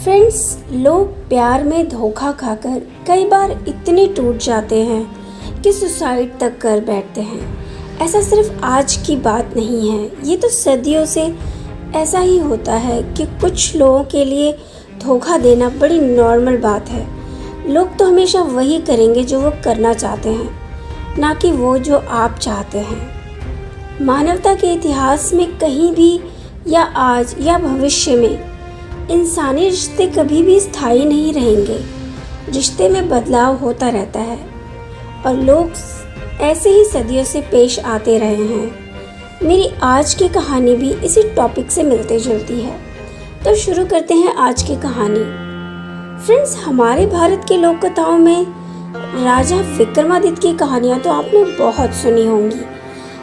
Friends, लोग प्यार में धोखा खाकर कई बार इतने टूट जाते हैं कि सुसाइड तक कर बैठते हैं। ऐसा सिर्फ आज की बात नहीं है, ये तो सदियों से ऐसा ही होता है कि कुछ लोगों के लिए धोखा देना बड़ी नॉर्मल बात है। लोग तो हमेशा वही करेंगे जो वो करना चाहते हैं, ना कि वो जो आप चाहते हैं। मानवता के इतिहास में कहीं भी या आज या भविष्य में इंसानी रिश्ते कभी भी स्थायी नहीं रहेंगे। रिश्ते में बदलाव होता रहता है और लोग ऐसे ही सदियों से पेश आते रहे हैं। मेरी आज की कहानी भी इसी टॉपिक से मिलती जुलती है, तो शुरू करते हैं आज की कहानी। फ्रेंड्स, हमारे भारत के लोक कथाओं में राजा विक्रमादित्य की कहानियाँ तो आपने बहुत सुनी होंगी,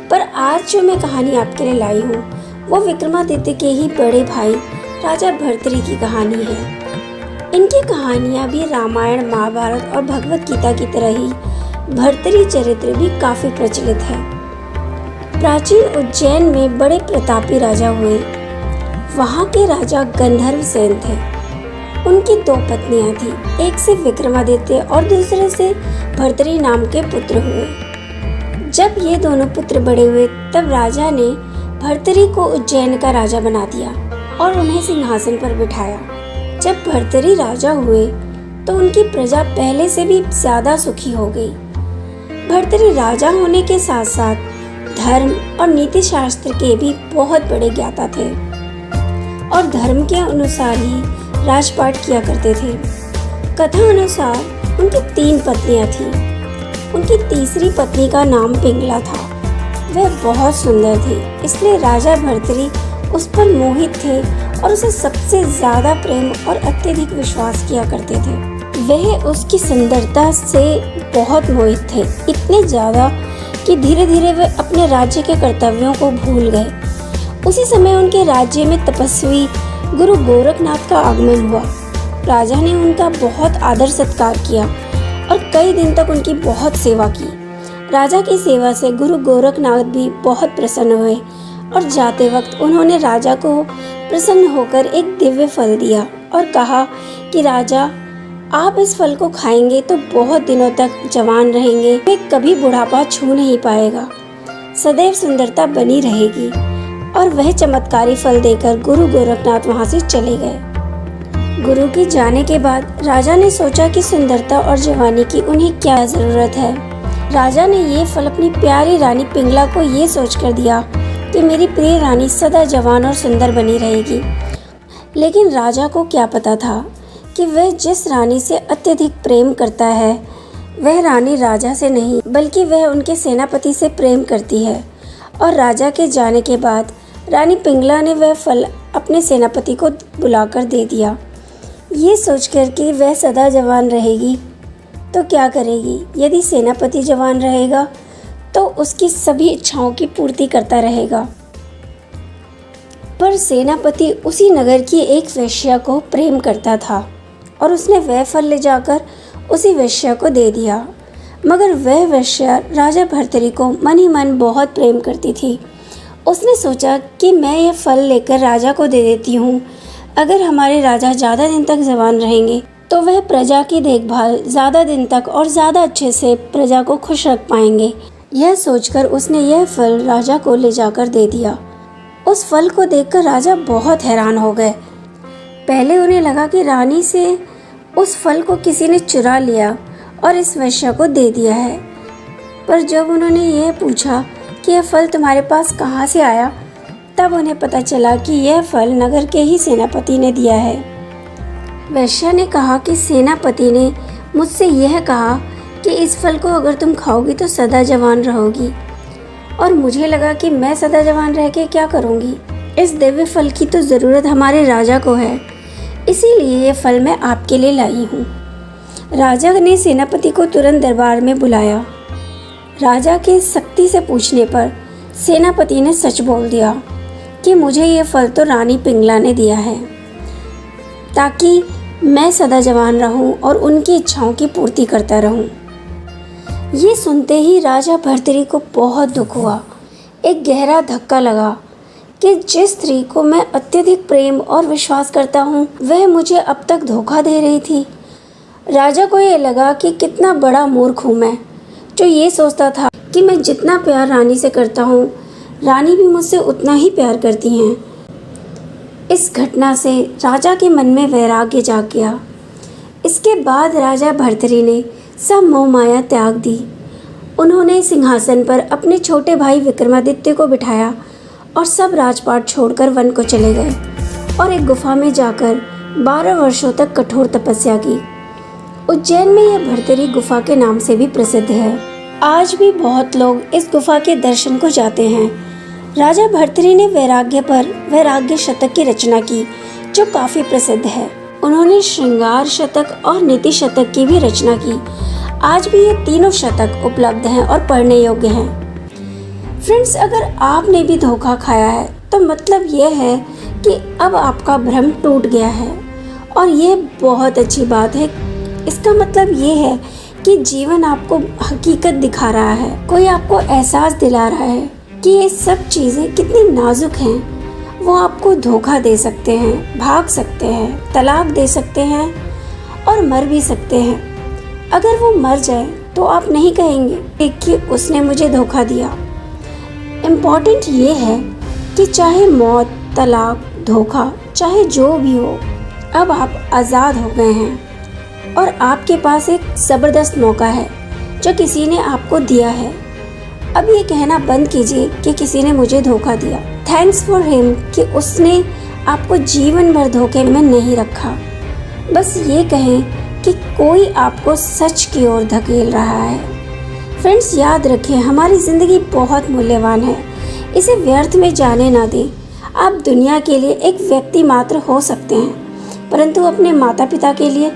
पर आज जो मैं कहानी आपके लिए लाई हूँ वो विक्रमादित्य के ही बड़े भाई राजा भर्तृहरि की कहानी है। इनकी कहानियाँ भी रामायण, महाभारत और भगवत गीता की तरह ही भर्तृहरि चरित्र भी काफी प्रचलित है। प्राचीन उज्जैन में बड़े प्रतापी राजा हुए। वहाँ के राजा गंधर्व सेन थे। उनकी 2 पत्नियां थी, एक से विक्रमादित्य और दूसरे से भर्तृहरि नाम के पुत्र हुए। जब ये दोनों पुत्र बड़े हुए तब राजा ने भर्तृहरि को उज्जैन का राजा बना दिया और उन्हें सिंहासन पर बिठाया। जब भर्तृहरि राजा हुए तो उनकी प्रजा पहले से भी ज्यादा सुखी हो गई। भर्तृहरि राजा होने के साथ साथ धर्म और नीति शास्त्र के भी बहुत बड़े ज्ञाता थे और धर्म के अनुसार ही राजपाट किया करते थे। कथा अनुसार उनकी 3 पत्नियां थीं। उनकी तीसरी पत्नी का नाम पिंगला था। वह बहुत सुंदर थी, इसलिए राजा भर्तृहरि उस पर मोहित थे और उसे सबसे ज्यादा प्रेम और अत्यधिक विश्वास किया करते थे। वह उसकी सुंदरता से बहुत मोहित थे, इतने ज्यादा कि धीरे धीरे वे अपने राज्य के कर्तव्यों को भूल गए। उसी समय उनके राज्य में तपस्वी गुरु गोरखनाथ का आगमन हुआ। राजा ने उनका बहुत आदर सत्कार किया और कई दिन तक उनकी बहुत सेवा की। राजा की सेवा से गुरु गोरखनाथ भी बहुत प्रसन्न हुए और जाते वक्त उन्होंने राजा को प्रसन्न होकर एक दिव्य फल दिया और कहा कि राजा, आप इस फल को खाएंगे तो बहुत दिनों तक जवान रहेंगे, वे कभी बुढ़ापा छू नहीं पाएगा, सदैव सुंदरता बनी रहेगी। और वह चमत्कारी फल देकर गुरु गोरखनाथ वहां से चले गए। गुरु के जाने के बाद राजा ने सोचा कि सुंदरता और जवानी की उन्हें क्या जरूरत है। राजा ने ये फल अपनी प्यारी रानी पिंगला को ये सोचकर दिया कि मेरी प्रिय रानी सदा जवान और सुंदर बनी रहेगी। लेकिन राजा को क्या पता था कि वह जिस रानी से अत्यधिक प्रेम करता है वह रानी राजा से नहीं बल्कि वह उनके सेनापति से प्रेम करती है। और राजा के जाने के बाद रानी पिंगला ने वह फल अपने सेनापति को बुलाकर दे दिया, ये सोचकर कि वह सदा जवान रहेगी। तो क्या करेगी? यदि सेनापति जवान रहेगा तो उसकी सभी इच्छाओं की पूर्ति करता रहेगा। पर सेनापति उसी नगर की एक वेश्या को प्रेम करता था और उसने वह फल ले जाकर उसी वेश्या को दे दिया। मगर वह वेश्या राजा भर्तृहरि को मन ही मन बहुत प्रेम करती थी। उसने सोचा कि मैं यह फल लेकर राजा को दे देती हूँ। अगर हमारे राजा ज़्यादा दिन तक जवान रहेंगे तो वह प्रजा की देखभाल ज़्यादा दिन तक और ज़्यादा अच्छे से प्रजा को खुश रख पाएंगे। यह सोचकर उसने यह फल राजा को ले जाकर दे दिया। उस फल को देखकर राजा बहुत हैरान हो गए। पहले उन्हें लगा कि रानी से उस फल को किसी ने चुरा लिया और इस वेश्या को दे दिया है। पर जब उन्होंने यह पूछा कि यह फल तुम्हारे पास कहाँ से आया, तब उन्हें पता चला कि यह फल नगर के ही सेनापति ने दिया है। वेश्या ने कहा कि सेनापति ने मुझसे यह कहा कि इस फल को अगर तुम खाओगी तो सदा जवान रहोगी, और मुझे लगा कि मैं सदा जवान रह के क्या करूँगी। इस दिव्य फल की तो ज़रूरत हमारे राजा को है, इसीलिए ये फल मैं आपके लिए लाई हूँ। राजा ने सेनापति को तुरंत दरबार में बुलाया। राजा के सख्ती से पूछने पर सेनापति ने सच बोल दिया कि मुझे ये फल तो रानी पिंगला ने दिया है ताकि मैं सदा जवान रहूं और उनकी इच्छाओं की पूर्ति करता रहूं। ये सुनते ही राजा भर्तृहरि को बहुत दुख हुआ। एक गहरा धक्का लगा कि जिस स्त्री को मैं अत्यधिक प्रेम और विश्वास करता हूँ वह मुझे अब तक धोखा दे रही थी। राजा को ये लगा कि कितना बड़ा मूर्ख हूँ मैं, जो ये सोचता था कि मैं जितना प्यार रानी से करता हूँ रानी भी मुझसे उतना ही प्यार करती हैं। इस घटना से राजा के मन में वैराग्य जाग गया। इसके बाद राजा भर्तृहरि ने सब मोह माया त्याग दी। उन्होंने सिंहासन पर अपने छोटे भाई विक्रमादित्य को बिठाया और सब राजपाट छोड़कर वन को चले गए और एक गुफा में जाकर 12 वर्षों तक कठोर तपस्या की। उज्जैन में यह भर्तृहरि गुफा के नाम से भी प्रसिद्ध है। आज भी बहुत लोग इस गुफा के दर्शन को जाते हैं। राजा भर्तृहरि ने वैराग्य पर वैराग्य शतक की रचना की, जो काफी प्रसिद्ध है। उन्होंने श्रृंगार शतक और नीति शतक की भी रचना की। आज भी ये तीनों शतक उपलब्ध हैं और पढ़ने योग्य हैं। फ्रेंड्स, अगर आपने भी धोखा खाया है तो मतलब ये है कि अब आपका भ्रम टूट गया है और ये बहुत अच्छी बात है। इसका मतलब ये है कि जीवन आपको हकीकत दिखा रहा है, कोई आपको एहसास दिला रहा है कि ये सब चीज़ें कितनी नाजुक हैं। वो आपको धोखा दे सकते हैं, भाग सकते हैं, तलाक दे सकते हैं और मर भी सकते हैं। अगर वो मर जाए तो आप नहीं कहेंगे कि उसने मुझे धोखा दिया। इम्पॉर्टेंट ये है कि चाहे मौत, तलाक, धोखा, चाहे जो भी हो, अब आप आज़ाद हो गए हैं और आपके पास एक ज़बरदस्त मौका है जो किसी ने आपको दिया है। अब ये कहना बंद कीजिए कि किसी ने मुझे धोखा दिया। थैंक्स फॉर हिम कि उसने आपको जीवन भर धोखे में नहीं रखा। बस ये कहें कि कोई आपको सच की ओर धकेल रहा है। फ्रेंड्स, याद रखें, हमारी ज़िंदगी बहुत मूल्यवान है, इसे व्यर्थ में जाने ना दें। आप दुनिया के लिए एक व्यक्ति मात्र हो सकते हैं, परंतु अपने माता पिता के लिए,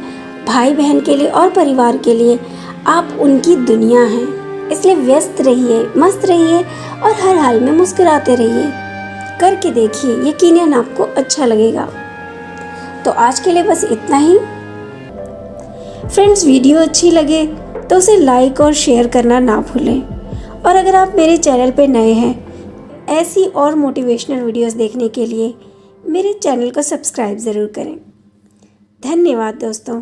भाई बहन के लिए और परिवार के लिए आप उनकी दुनिया हैं। इसलिए व्यस्त रहिए, मस्त रहिए और हर हाल में मुस्कुराते रहिए। करके देखिए, यकीनन आपको अच्छा लगेगा। तो आज के लिए बस इतना ही। फ्रेंड्स, वीडियो अच्छी लगे तो उसे लाइक और शेयर करना ना भूलें। और अगर आप मेरे चैनल पर नए हैं, ऐसी और मोटिवेशनल वीडियोस देखने के लिए मेरे चैनल को सब्सक्राइब ज़रूर करें। धन्यवाद दोस्तों।